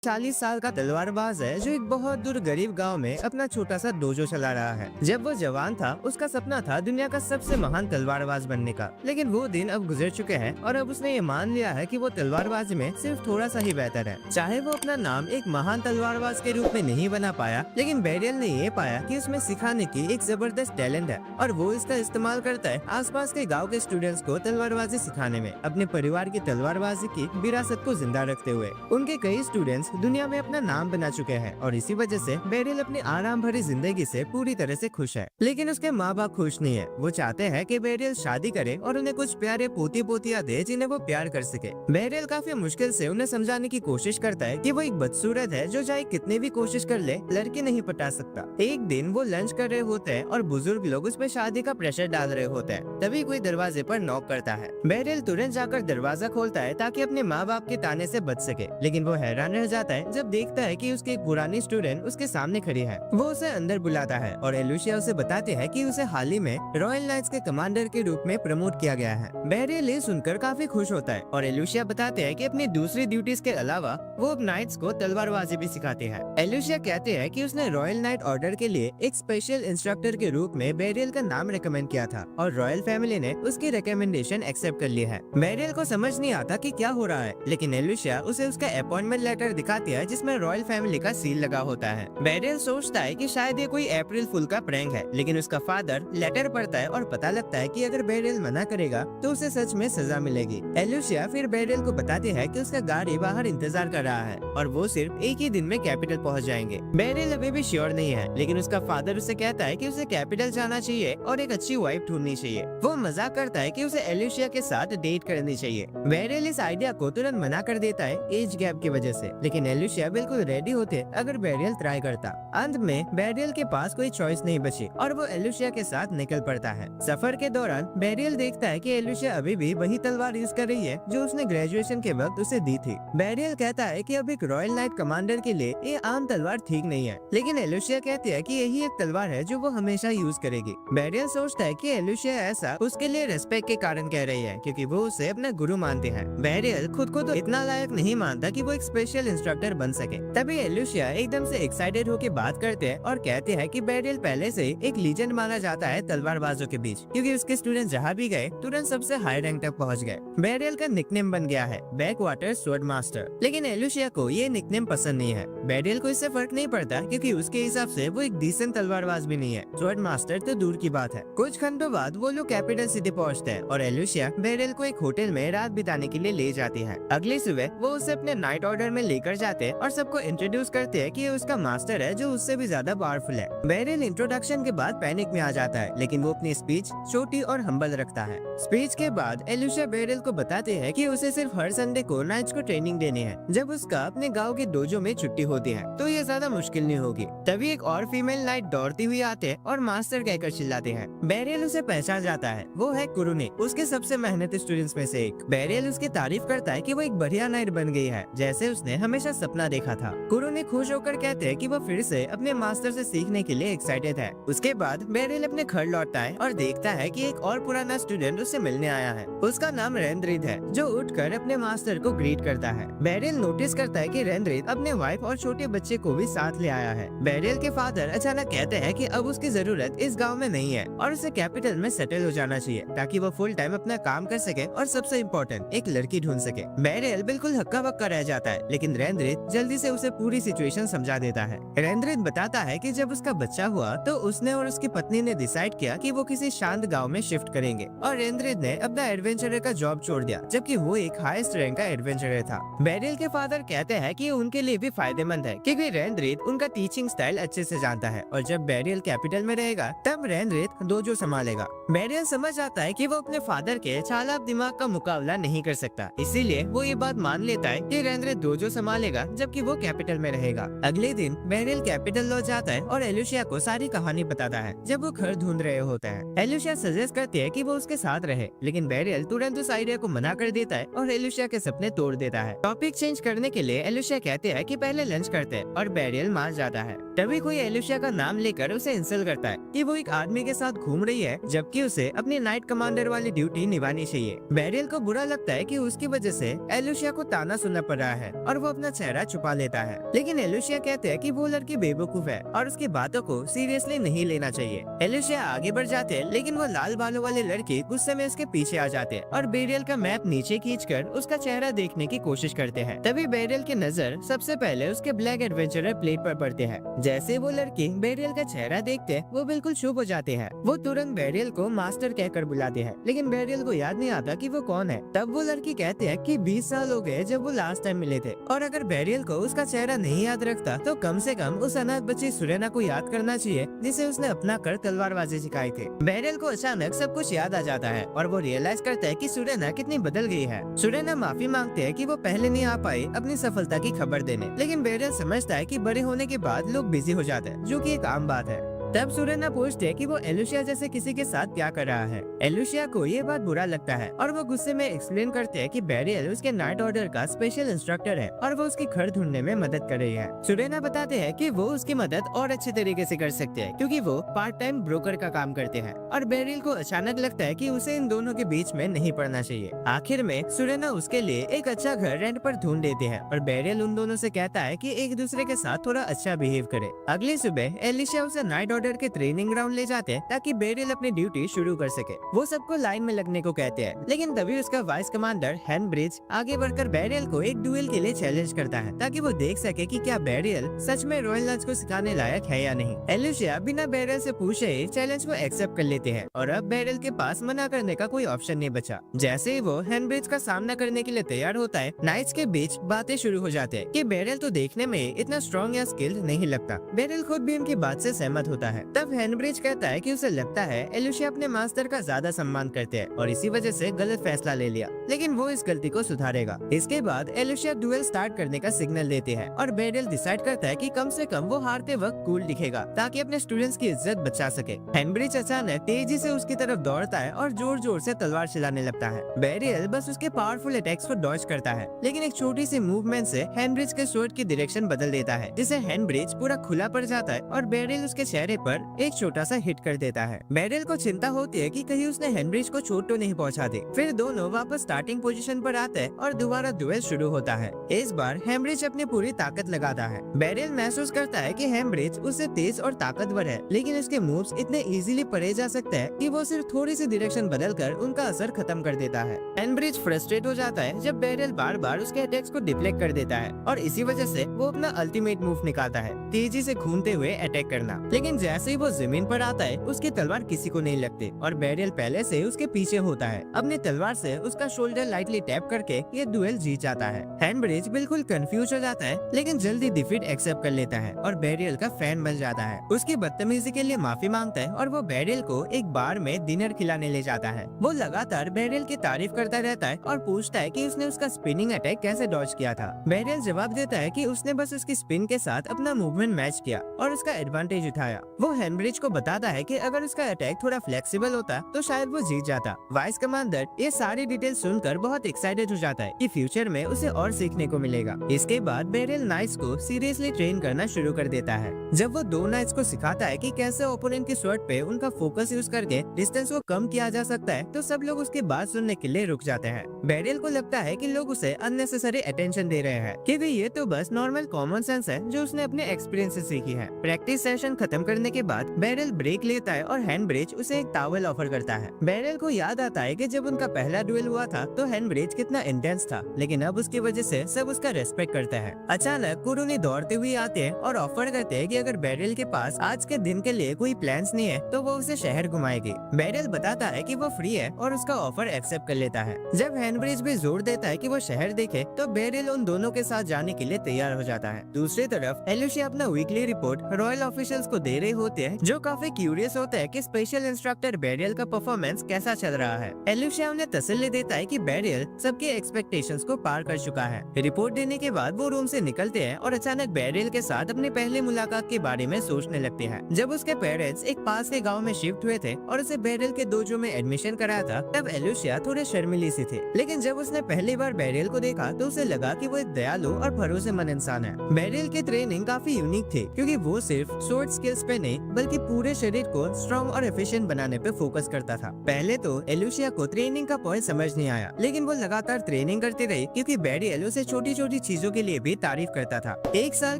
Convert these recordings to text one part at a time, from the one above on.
40 साल का तलवारबाज है जो एक बहुत दूर गरीब गांव में अपना छोटा सा डोजो चला रहा है। जब वो जवान था उसका सपना था दुनिया का सबसे महान तलवारबाज बनने का, लेकिन वो दिन अब गुजर चुके हैं और अब उसने ये मान लिया है कि वो तलवारबाजी में सिर्फ थोड़ा सा ही बेहतर है। चाहे वो अपना नाम एक महान तलवारबाज के रूप में नहीं बना पाया, लेकिन बैरियल ने ये पाया कि उसमें सिखाने की एक जबरदस्त टैलेंट है और वो इसका इस्तेमाल करता है आसपास के गाँव के स्टूडेंट्स को तलवारबाजी सिखाने में, अपने परिवार की तलवारबाजी की विरासत को जिंदा रखते हुए। उनके कई स्टूडेंट्स दुनिया में अपना नाम बना चुके हैं और इसी वजह से बैरियल अपनी आराम भरी जिंदगी से पूरी तरह से खुश है। लेकिन उसके माँ बाप खुश नहीं है। वो चाहते हैं कि बैरियल शादी करे और उन्हें कुछ प्यारे पोती पोतियां दे जिन्हें वो प्यार कर सके। बैरियल काफी मुश्किल से उन्हें समझाने की कोशिश करता है कि वो एक बदसूरत है जो चाहे कितनी भी कोशिश कर ले लड़की नहीं पटा सकता। एक दिन वो लंच कर रहे होते हैं और बुजुर्ग लोग उस पर शादी का प्रेशर डाल रहे होते हैं। तभी कोई दरवाजे पर नॉक करता है। बैरियल तुरंत जाकर दरवाजा खोलता है ताकि अपने माँ बाप के ताने से बच सके, लेकिन वो हैरान रह जाता है जब देखता है कि उसकी एक पुरानी स्टूडेंट उसके सामने खड़ी है। वो उसे अंदर बुलाता है और एलुसिया उसे बताते हैं कि उसे हाल ही में रॉयल नाइट्स के कमांडर के रूप में प्रमोट किया गया है। बैरियल ये सुनकर काफी खुश होता है और एलुसिया बताते हैं कि अपनी दूसरी ड्यूटीज के अलावा वो अब नाइट्स को तलवारबाजी भी सिखाते हैं। एलुसिया कहते हैं कि उसने रॉयल नाइट ऑर्डर के लिए एक स्पेशल इंस्ट्रक्टर के रूप में बैरियल का नाम रिकमेंड किया था और रॉयल फैमिली ने उसकी रिकमेंडेशन एक्सेप्ट कर ली है। बैरियल को समझ नहीं आता कि क्या हो रहा है, लेकिन एलुसिया उसे उसका अपॉइंटमेंट लेटर दिखाती है जिसमें रॉयल फैमिली का सील लगा होता है। बैरियल सोचता है कि शायद ये कोई अप्रैल फूल का प्रैंक है, लेकिन उसका फादर लेटर पढ़ता है और पता लगता है कि अगर बैरियल मना करेगा तो उसे सच में सजा मिलेगी। एलुसिया फिर बैरियल को बताती है कि उसका गाड़ी बाहर इंतजार कर रहा है और वो सिर्फ एक ही दिन में कैपिटल पहुंच जाएंगे। बैरियल अभी भी श्योर नहीं है, लेकिन उसका फादर उसे कहता है कि उसे कैपिटल जाना चाहिए और एक अच्छी वाइफ ढूंढनी चाहिए। वो मजाक करता है कि उसे एलुसिया के साथ डेट करनी चाहिए। बैरियल इस आइडिया को तुरंत मना कर देता है एज गैप की वजह से, लेकिन एलुसिया बिल्कुल रेडी होते अगर बैरियल ट्राई करता। अंत में बैरियल के पास कोई चॉइस नहीं बची और वो एलुसिया के साथ निकल पड़ता है। सफर के दौरान बैरियल देखता है कि एलुसिया अभी भी वही तलवार यूज कर रही है जो उसने ग्रेजुएशन के वक्त उसे दी थी। बैरियल कहता है कि अब एक रॉयल नाइट कमांडर के लिए ये आम तलवार ठीक नहीं है, लेकिन एलुसिया कहती है कि यही एक तलवार है जो वो हमेशा यूज करेगी। बैरियल सोचता है कि एलुसिया ऐसा उसके लिए रेस्पेक्ट के कारण कह रही है क्योंकि वो उसे अपना गुरु मानते हैं। बैरियल खुद को तो इतना लायक नहीं मानता कि वो एक स्पेशल इंस्ट्रक्टर बन सके। तभी एलुसिया एकदम से एक्साइटेड होकर बात करते हैं और कहते हैं कि बैरियल पहले से एक लीजेंड माना जाता है तलवारबाजों के बीच, क्योंकि उसके स्टूडेंट जहाँ भी गए तुरंत सबसे हाई रैंक तक पहुँच गए। बैरियल का निकनेम बन गया है बैक वाटर स्वॉर्ड मास्टर, लेकिन एलुसिया को ये निकनेम पसंद नहीं है। बैरियल को इससे फर्क नहीं पड़ता क्योंकि उसके हिसाब से वो एक डिसेंट तलवारबाज भी नहीं है। स्वॉर्ड मास्टर तो दूर की बात है। कुछ घंटों बाद वो लोग कैपिटल सिटी पहुँचते हैं और एलुसिया बैरियल को एक होटल में रात बिताने के लिए ले जाती है। अगली सुबह वो उसे अपने नाइट ऑर्डर में लेकर जाते हैं और सबको इंट्रोड्यूस करते हैं कि ये उसका मास्टर है जो उससे भी ज्यादा पावरफुल है। बैरियल इंट्रोडक्शन के बाद पैनिक में आ जाता है, लेकिन वो अपनी स्पीच छोटी और हम्बल रखता है। स्पीच के बाद एलुसिया बैरियल को बताते हैं कि उसे सिर्फ हर संडे को नाइट्स को ट्रेनिंग देनी है जब उसका अपने गाँव के डोजो में छुट्टी होती है, तो ये ज्यादा मुश्किल नहीं होगी। तभी एक और फीमेल नाइट दौड़ती हुई आते हैं और मास्टर कहकर चिल्लाते हैं। बैरियल उसे पहचान जाता है, वो है कुरुने, उसके सबसे मेहनती स्टूडेंट्स में से एक। बैरियल उसकी तारीफ करता है कि वो एक बढ़िया नाइट बन गई है जैसे उसने हमेशा सपना देखा था। कुरुने खुश होकर कहते हैं कि वो फिर से अपने मास्टर से सीखने के लिए एक्साइटेड है। उसके बाद बैरियल अपने घर लौटता है और देखता है कि एक और पुराना स्टूडेंट उससे मिलने आया है। उसका नाम रेंद्रिद है जो उठकर अपने मास्टर को ग्रीट करता है। बैरियल नोटिस करता है कि रेंद्रिद अपने वाइफ और छोटे बच्चे को भी साथ ले आया है। बैरियल के फादर अचानक कहते हैं कि अब उसकी जरूरत इस गाँव में नहीं है और उसे कैपिटल में सेटल हो जाना चाहिए ताकि वो फुल टाइम अपना काम कर सके और सबसे इम्पोर्टेंट एक लड़की ढूंढ सके। बैरियल बिल्कुल हक्का बक्का रह जाता है, लेकिन रेंद्रिद जल्दी से उसे पूरी सिचुएशन समझा देता है। रेंद्रिद बताता है कि जब उसका बच्चा हुआ तो उसने और उसकी पत्नी ने डिसाइड किया कि वो किसी शांत गांव में शिफ्ट करेंगे और रेंद्रिद ने अपना एडवेंचरर का जॉब छोड़ दिया जबकि वो एक हाईएस्ट रैंक का एडवेंचरर था। बैरियल के फादर कहते हैं कि उनके लिए भी फायदेमंद है क्योंकि रेंद्रिद उनका टीचिंग स्टाइल अच्छे से जानता है और जब बैरियल कैपिटल में रहेगा तब रेंद्रिद डोजो संभालेगा। बैरियल समझ आता है कि वो अपने फादर के चालाक दिमाग का मुकाबला नहीं कर सकता, इसीलिए वो ये बात मान लेता है कि रेंद्रिद डोजो संभालेगा जबकि वो कैपिटल में रहेगा। अगले दिन बैरियल कैपिटल लौट जाता है और एलुसिया को सारी कहानी बताता है जब वो घर ढूंढ रहे होते हैं। एलुसिया सजेस्ट करती है कि वो उसके साथ रहे, लेकिन बैरियल तुरंत उस आइडिया को मना कर देता है और एलुसिया के सपने तोड़ देता है। टॉपिक चेंज करने के लिए एलुसिया कहते हैं कि पहले लंच करते हैं और बैरियल मान जाता है। तभी कोई एलुसिया का नाम लेकर उसे इंसल्ट करता है कि वो एक आदमी के साथ घूम रही है जबकि उसे अपनी नाइट कमांडर वाली ड्यूटी निभानी चाहिए। बैरियल को बुरा लगता है कि उसकी वजह से एलुसिया को ताना सुनना पड़ रहा है और वो अपना चेहरा छुपा लेता है। लेकिन एलुसिया कहते हैं कि वो लड़की बेवकूफ है और उसकी बातों को सीरियसली नहीं लेना चाहिए। एलुसिया आगे बढ़ जाते हैं, लेकिन वो लाल बालों वाले लड़के गुस्से में उसके पीछे आ जाते हैं और बेरियल का मैप नीचे खींचकर उसका चेहरा देखने की कोशिश करते हैं। तभी बेरियल की नजर सबसे पहले उसके ब्लैक एडवेंचरर प्लेट पर पड़ते हैं। जैसे वो लड़की बेरियल का चेहरा देखते हैं, वो बिल्कुल चुप हो जाते हैं। वो तुरंत बेरियल को मास्टर कहकर बुलाते हैं, लेकिन बेरियल को याद नहीं आता कि वो कौन है। तब वो लड़की कहते हैं कि 20 साल हो गए जब वो लास्ट टाइम मिले थे, और अगर बेरियल को उसका चेहरा नहीं याद रखता तो कम से कम उस अनाथ बच्ची सुरेना को याद करना चाहिए, जिसे उसने अपना कर तलवारबाजी सिखाई थी। बेरियल को अचानक सब कुछ याद आ जाता है और वो रियलाइज करता है कि सुरेना कितनी बदल गई है। सुरेना माफी मांगते हैं कि वो पहले नहीं आ पाई अपनी सफलता की खबर देने, लेकिन बेरियल समझता है कि बड़े होने के बाद लोग बिजी हो जाते हैं, जो कि एक आम बात है। तब सुरेना पूछते है कि वो एलुसिया जैसे किसी के साथ क्या कर रहा है। एलुसिया को ये बात बुरा लगता है और वो गुस्से में एक्सप्लेन करते हैं कि बेरियल उसके नाइट ऑर्डर का स्पेशल इंस्ट्रक्टर है और वो उसकी घर ढूंढने में मदद कर रही है। सुरेना बताते हैं कि वो उसकी मदद और अच्छे तरीके से कर सकते हैं, क्योंकि वो पार्ट टाइम ब्रोकर का काम करते हैं। और बेरियल को अचानक लगता है कि उसे इन दोनों के बीच में नहीं पड़ना चाहिए। आखिर में सुरेना उसके लिए एक अच्छा घर रेंट पर ढूंढ देते हैं और बेरियल उन दोनों से कहता है कि एक दूसरे के साथ थोड़ा अच्छा बिहेव करे। अगली सुबह एलिशिया उसे नाइट ऑर्डर के ट्रेनिंग ग्राउंड ले जाते हैं ताकि बेरियल अपनी ड्यूटी शुरू कर सके। वो सबको लाइन में लगने को कहते हैं, लेकिन तभी उसका वाइस कमांडर हैंनब्रिज आगे बढ़कर बेरियल को एक डुएल के लिए चैलेंज करता है, ताकि वो देख सके कि क्या बेरियल सच में रॉयल लंच को सिखाने लायक है या नहीं। एलिशिया बिना बेरियल से पूछे ही चैलेंज को एक्सेप्ट कर लेते हैं और अब बेरियल के पास मना करने का कोई ऑप्शन नहीं बचा। जैसे ही वो हैंनब्रिज का सामना करने के लिए तैयार होता है, नाइट्स के बीच बातें शुरू हो जाते हैं कि बेरियल तो देखने में इतना स्ट्रॉन्ग या स्किल्ड नहीं लगता। बेरियल खुद भी उनकी बात से सहमत होता है। तब हैंनब्रिज कहता है कि उसे लगता है एलुसिया अपने मास्टर का ज्यादा सम्मान करते हैं और इसी वजह से गलत फैसला ले लिया, लेकिन वो इस गलती को सुधारेगा। इसके बाद एलुसिया डुएल स्टार्ट करने का सिग्नल देते हैं और बेरियल डिसाइड करता है कि कम से कम वो हारते वक्त कूल दिखेगा ताकि अपने स्टूडेंट्स की इज्जत बचा सके। हैंनब्रिज अचानक तेजी से उसकी तरफ दौड़ता है और जोर जोर से तलवार चलाने लगता है। बेरियल बस उसके पावरफुल अटैक्स को डॉज करता है, लेकिन एक छोटी सी मूवमेंट से हैंनब्रिज के स्वॉर्ड की डायरेक्शन बदल देता है, जिससे हैंनब्रिज पूरा खुला पड़ जाता है और बेरियल उसके चेहरे पर एक छोटा सा हिट कर देता है। बेरियल को चिंता होती है कि कहीं उसने हैंनब्रिज को चोट तो नहीं पहुंचा दी। फिर दोनों वापस स्टार्टिंग पोजीशन पर आते हैं और दोबारा डुएल शुरू होता है। इस बार हैंनब्रिज अपनी पूरी ताकत लगाता है। बेरियल महसूस करता है कि हैंनब्रिज उससे तेज और ताकतवर है, लेकिन उसके मूव्स इतने इजीली पढ़े जा सकते हैं कि वो सिर्फ थोड़ी सी डायरेक्शन बदलकर उनका असर खत्म कर देता है। हैंनब्रिज फ्रस्ट्रेट हो जाता है जब बेरियल बार बार उसके अटैक्स को डिफ्लेक्ट कर देता है और इसी वजह से वो अपना अल्टीमेट मूव निकालता है, तेजी से घूमते हुए अटैक करना। लेकिन जैसे ही वो जमीन पर आता है, उसकी तलवार किसी को नहीं लगती और बेरियल पहले से उसके पीछे होता है। अपनी तलवार से उसका शोल्डर लाइटली टैप करके ये डुएल जीत जाता है। हैंनब्रिज बिल्कुल कंफ्यूज हो जाता है, लेकिन जल्दी डिफीट एक्सेप्ट कर लेता है और बेरियल का फैन बन जाता है। उसकी बदतमीजी के लिए माफी मांगता है और वो बेरियल को एक बार में डिनर खिलाने ले जाता है। वो लगातार बेरियल की तारीफ करता रहता है और पूछता है कि उसने उसका स्पिनिंग अटैक कैसे डॉज किया था। बेरियल जवाब देता है कि उसने बस उसकी स्पिन के साथ अपना मूवमेंट मैच किया और उसका एडवांटेज उठाया। वो हैंनब्रिज को बताता है कि अगर उसका अटैक थोड़ा फ्लेक्सिबल होता तो शायद वो जीत जाता। वाइस कमांडर ये सारी डिटेल सुनकर बहुत एक्साइटेड हो जाता है कि फ्यूचर में उसे और सीखने को मिलेगा। इसके बाद बेरियल नाइट्स को सीरियसली ट्रेन करना शुरू कर देता है। जब वो दो नाइट्स को सिखाता है कि कैसे ओपोनेंट की स्वॉर्ड पे उनका फोकस यूज करके डिस्टेंस को कम किया जा सकता है, तो सब लोग उसकी बात सुनने के लिए रुक जाते हैं। बेरियल को लगता है कि लोग उसे अननेसेसरी अटेंशन दे रहे हैं, क्योंकि ये तो बस नॉर्मल कॉमन सेंस है जो उसने अपने एक्सपीरियंस से सीखी है। प्रैक्टिस सेशन खत्म करने के बाद बेरियल ब्रेक लेता है और हैंनब्रिज उसे एक टॉवल ऑफर करता है। बेरियल को याद आता है कि जब उनका पहला डुएल हुआ था तो हैंनब्रिज कितना इंटेंस था, लेकिन अब उसकी वजह से सब उसका रेस्पेक्ट करता है। अचानक कुरुनी दौड़ते हुए आते हैं और ऑफर करते हैं कि अगर बेरियल के पास आज के दिन के लिए कोई प्लान्स नहीं है तो वो उसे शहर घुमाएगी। बेरियल बताता है कि वो फ्री है और उसका ऑफर एक्सेप्ट कर लेता है। जब हैंनब्रिज भी जोर देता है कि वो शहर देखे तो बेरियल उन दोनों के साथ जाने के लिए तैयार हो जाता है। दूसरी तरफ एलुसिया अपना वीकली रिपोर्ट रॉयल ऑफिशियल्स को दे रहे होते हैं, जो काफी क्यूरियस होते हैं कि स्पेशल इंस्ट्रक्टर बेरियल का परफॉर्मेंस कैसा चल रहा है। एलुसिया उन्हें तसल्ली देता है कि बेरियल सबके एक्सपेक्टेशंस को पार कर चुका है। रिपोर्ट देने के बाद वो रूम से निकलते हैं और अचानक बेरियल के साथ अपनी पहली मुलाकात के बारे में सोचने लगते हैं। जब उसके पेरेंट्स एक पास के गांव में शिफ्ट हुए थे और उसे बेरियल के डोजो में एडमिशन कराया था, तब एलुसिया थोड़े शर्मिली सी थी, लेकिन जब उसने पहली बार बेरियल को देखा तो उसे लगा कि वो एक दयालु और भरोसेमंद इंसान है। बेरियल की ट्रेनिंग काफी यूनिक थी, क्योंकि वो सिर्फ शॉर्ट स्किल्स पे नहीं बल्कि पूरे शरीर को स्ट्रॉन्ग और एफिशिएंट बनाने पे फोकस करता था। पहले तो एलुसिया को ट्रेनिंग का पॉइंट समझ नहीं आया, लेकिन वो लगातार ट्रेनिंग करती रही क्योंकि बैरियल उसे छोटी छोटी चीजों के लिए भी तारीफ करता था। 1 साल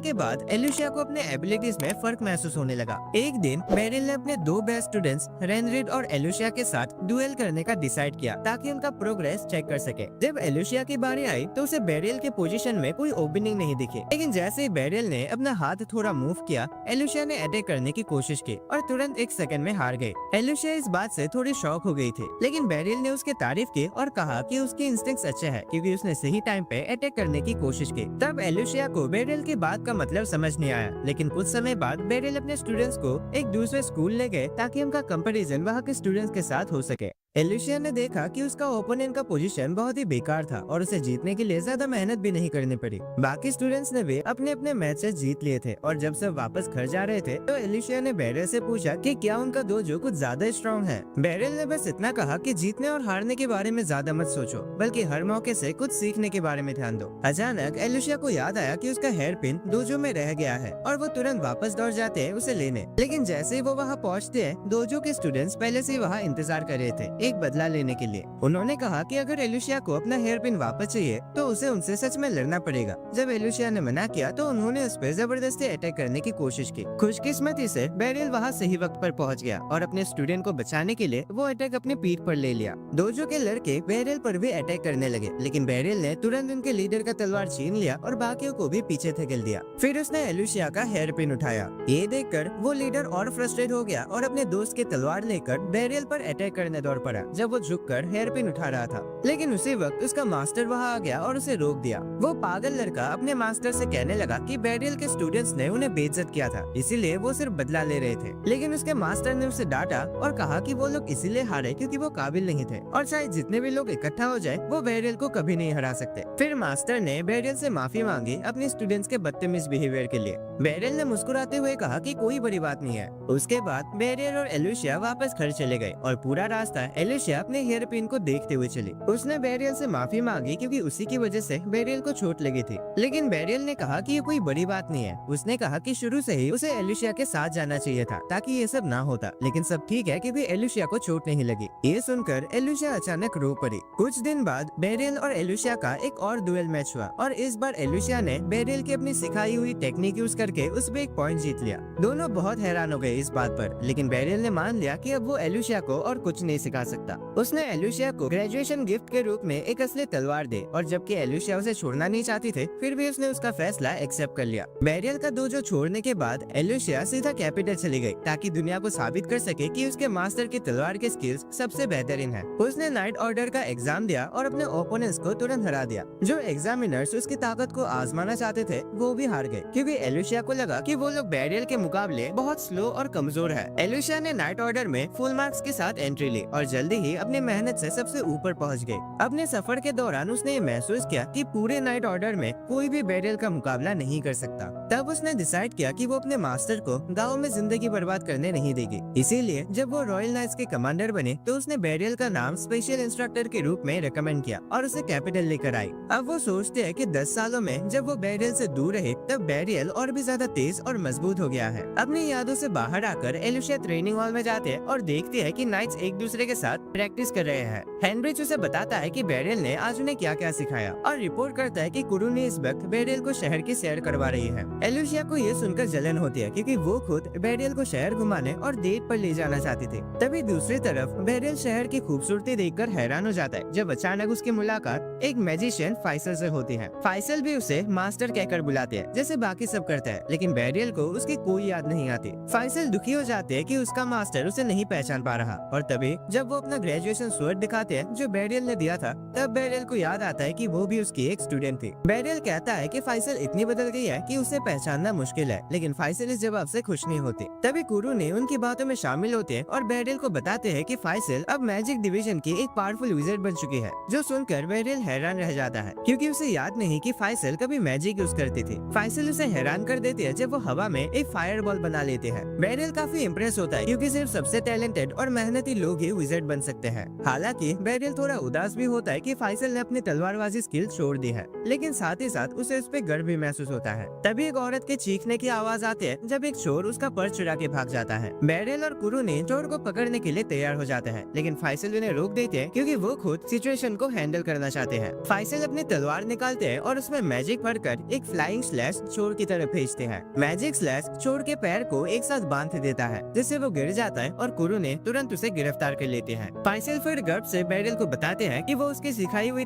के बाद एलुसिया को अपने एबिलिटीज में फर्क महसूस होने लगा। एक दिन बैरियल ने अपने 2 बेस्ट स्टूडेंट्स रेनरिड और एलुसिया के साथ डुएल करने का डिसाइड किया ताकि उनका प्रोग्रेस चेक कर सके। जब एलुसिया की बारी आई तो उसे बैरियल के पोजीशन में कोई ओपनिंग नहीं दिखी, लेकिन जैसे ही बैरियल ने अपना हाथ थोड़ा मूव किया, एलुसिया ने अटैक करने की कोशिश की और तुरंत 1 सेकंड में हार गई। एलुसिया इस बात से थोड़ी शॉक हो गई थी, लेकिन बैरियल ने उसकी तारीफ की और कहा कि उसके इंस्टिंक्ट्स अच्छे हैं क्योंकि उसने सही टाइम पे अटैक करने की कोशिश की। तब एलुसिया को बैरियल की बात का मतलब समझ नहीं आया, लेकिन कुछ समय बाद बैरियल अपने स्टूडेंट्स को एक दूसरे स्कूल ले गए ताकि उनका कंपैरिजन वहाँ के स्टूडेंट्स के साथ हो सके। एलुसिया ने देखा कि उसका ओपोनेंट का पोजीशन बहुत ही बेकार था और उसे जीतने के लिए ज्यादा मेहनत भी नहीं करनी पड़ी। बाकी स्टूडेंट्स ने भी अपने अपने मैचेस जीत लिए थे और जब सब वापस घर जा रहे थे तो एलुसिया ने बैरियल से पूछा कि क्या उनका डोजो कुछ ज्यादा स्ट्रॉन्ग है। बैरियल ने बस इतना कहा कि जीतने और हारने के बारे में ज्यादा मत सोचो, बल्कि हर मौके से कुछ सीखने के बारे में ध्यान दो। अचानक एलुसिया को याद आया कि उसका हेयर पिन डोजो में रह गया है और वो तुरंत वापस दौड़ जाते हैं उसे लेने, लेकिन जैसे ही वो वहाँ पहुँचते हैं डोजो के स्टूडेंट्स पहले से वहाँ इंतजार कर रहे थे एक बदला लेने के लिए। उन्होंने कहा कि अगर एलुसिया को अपना हेयर पिन वापस चाहिए तो उसे उनसे सच में लड़ना पड़ेगा। जब एलुसिया ने मना किया तो उन्होंने उस पर जबरदस्ती अटैक करने की कोशिश की। खुशकिस्मती से बैरियल वहाँ सही वक्त पर पहुँच गया और अपने स्टूडेंट को बचाने के लिए वो अटैक अपनी पीठ पर ले लिया। डोजो के लड़के बैरियल पर भी अटैक करने लगे, लेकिन बैरियल ने तुरंत उनके लीडर का तलवार छीन लिया और बाकियों को भी पीछे धकेल दिया। फिर उसने एलुसिया का हेयर पिन उठाया। ये देखकर वो लीडर और फ्रस्ट्रेट हो गया और अपने दोस्त की तलवार लेकर बैरियल पर अटैक करने दौड़ पड़ा जब वो झुककर हेयर पिन उठा रहा था। लेकिन उसी वक्त उसका मास्टर वहाँ आ गया और उसे रोक दिया। वो पागल लड़का अपने मास्टर से कहने लगा कि बैरियल के स्टूडेंट्स ने उन्हें बेइज्जत किया था, इसीलिए वो सिर्फ बदला ले रहे थे। लेकिन उसके मास्टर ने उसे डांटा और कहा कि वो लोग इसीलिए हारे क्योंकि वो काबिल नहीं थे और शायद जितने भी लोग इकट्ठा हो जाए वो बैरियल को कभी नहीं हरा सकते। फिर मास्टर ने बैरियल से माफी मांगी अपने स्टूडेंट्स के बदतमीज बिहेवियर के लिए। बैरियल ने मुस्कुराते हुए कहा कि कोई बड़ी बात नहीं है। उसके बाद बैरियल और एलुसिया वापस घर चले गए और पूरा रास्ता एलुसिया अपने हेयर पिन को देखते हुए चली। उसने बैरियल से माफी मांगी क्योंकि उसी की वजह से बैरियल को चोट लगी थी, लेकिन बैरियल ने कहा कि ये कोई बड़ी बात नहीं है। उसने कहा कि शुरू से ही उसे एलुसिया के साथ जाना चाहिए था ताकि ये सब ना होता, लेकिन सब ठीक है क्योंकि एलुसिया को चोट नहीं लगी। ये सुनकर एलुसिया अचानक रो पड़ी। कुछ दिन बाद बैरियल और एलुसिया का एक और डुएल मैच हुआ और इस बार एलुसिया ने बैरियल की अपनी सिखाई हुई टेक्निक यूज करके उसमें एक पॉइंट जीत लिया। दोनों बहुत हैरान हो गए इस बात पर, लेकिन बैरियल ने मान लिया कि अब वो एलुसिया को और कुछ नहीं सिखा सकता। उसने एलुसिया को ग्रेजुएशन गिफ्ट के रूप में एक असली तलवार दे और जबकि एलुसिया उसे छोड़ना नहीं चाहती थे, फिर भी उसने उसका फैसला एक्सेप्ट कर लिया। बैरियल का डोजो छोड़ने के बाद एलुसिया सीधा कैपिटल चली गई ताकि दुनिया को साबित कर सके कि उसके मास्टर की तलवार के स्किल्स सबसे बेहतरीन है। उसने नाइट ऑर्डर का एग्जाम दिया और अपने ओपोनेंट्स को तुरंत हरा दिया। जो एग्जामिनर्स उसकी ताकत को आजमाना चाहते थे वो भी हार गए क्योंकि एलुसिया को लगा कि वो लोग बैरियल के मुकाबले बहुत स्लो और कमजोर है। एलुसिया ने नाइट ऑर्डर में फुल मार्क्स के साथ एंट्री ली और जल्दी ही अपनी मेहनत से सबसे ऊपर पहुंच गई। अपने सफर के दौरान उसने ये महसूस किया कि पूरे नाइट ऑर्डर में कोई भी बैरियल का मुकाबला नहीं कर सकता। तब उसने डिसाइड किया कि वो अपने मास्टर को गाँव में जिंदगी बर्बाद करने नहीं देगी। इसीलिए जब वो रॉयल नाइट्स के कमांडर बने तो उसने बैरियल का नाम स्पेशल इंस्ट्रक्टर के रूप में रिकमेंड किया और उसे कैपिटल लेकर आई। अब वो सोचते हैं कि 10 सालों में जब वो बैरियल से दूर रहे तब बैरियल और भी ज्यादा तेज और मजबूत हो गया है। अपनी यादों से बाहर आकर एलुसिया ट्रेनिंग हॉल में जाते हैं और देखते हैं कि नाइट्स एक दूसरे के साथ प्रैक्टिस कर रहे हैं। हेनरिच उसे बताता है कि बैरियल ने आज उन्हें क्या क्या सिखाया और रिपोर्ट करता है कि कुरूनी इस वक्त बैरियल को शहर की सैर करवा रही है। एलुसिया को ये सुनकर जलन होती है क्योंकि वो खुद बैरियल को शहर घुमाने और डेट पर ले जाना चाहती थी। तभी दूसरी तरफ बैरियल शहर की खूबसूरती देखकर हैरान हो जाता है जब अचानक उसकी मुलाकात एक मैजिशियन फाइसल से होती है। फाइसल भी उसे मास्टर कहकर बुलाते हैं जैसे बाकी सब करता है, लेकिन बैरियल को उसकी कोई याद नहीं आती। फाइसल दुखी हो जाते हैं कि उसका मास्टर उसे नहीं पहचान पा रहा और तभी जब वो अपना ग्रेजुएशन स्वर्ड दिखाते हैं जो बैरियल ने दिया था तब बैरियल को याद आता है कि वो भी उसकी एक स्टूडेंट थी। बैरियल कहता है कि फाइसल इतनी बदल गई है कि उसे पहचानना मुश्किल है, लेकिन फाइसल इस जवाब से खुश नहीं होती। तभी कुरू ने उनकी बातों में शामिल होते हैं और बैरियल को बताते हैं कि फाइसल अब मैजिक डिवीजन की एक पावरफुल विज़ार्ड बन चुकी है। जो सुनकर बैरियल हैरान रह जाता है क्योंकि उसे याद नहीं कि फाइसल कभी मैजिक यूज करती थी। फाइसल उसे हैरान कर देती है जब वो हवा में एक फायरबॉल बना लेते हैं। बैरियल काफी इम्प्रेस होता है क्योंकि सिर्फ सबसे टैलेंटेड और मेहनती लोग ही विज़ार्ड बन सकते हैं। हालांकि बैरियल थोड़ा उदास भी होता है कि फाइसल ने अपनी तलवारबाजी स्किल छोड़ दी है, लेकिन साथ ही साथ उसे उस पर गर्व भी महसूस होता है। तभी एक औरत के चीखने की आवाज आती है जब एक चोर उसका पर्स चुरा के भाग जाता है। बैरियल और कुरुनी चोर को पकड़ने के लिए तैयार हो जाते हैं, लेकिन फाइसल उन्हें रोक देते हैं क्योंकि वो खुद सिचुएशन को हैंडल करना चाहते हैं। फाइसल अपनी तलवार निकालते हैं और उसमें मैजिक भरकर एक फ्लाइंग स्लैश चोर की तरफ भेजते हैं। मैजिक स्लैश चोर के पैर को एक साथ बांध देता है जिससे वो गिर जाता है और कुरुने तुरंत उसे गिरफ्तार कर लेते हैं। फाइसल फिर गर्व से बैरियल को बताते हैं कि वो उसकी सिखाई हुई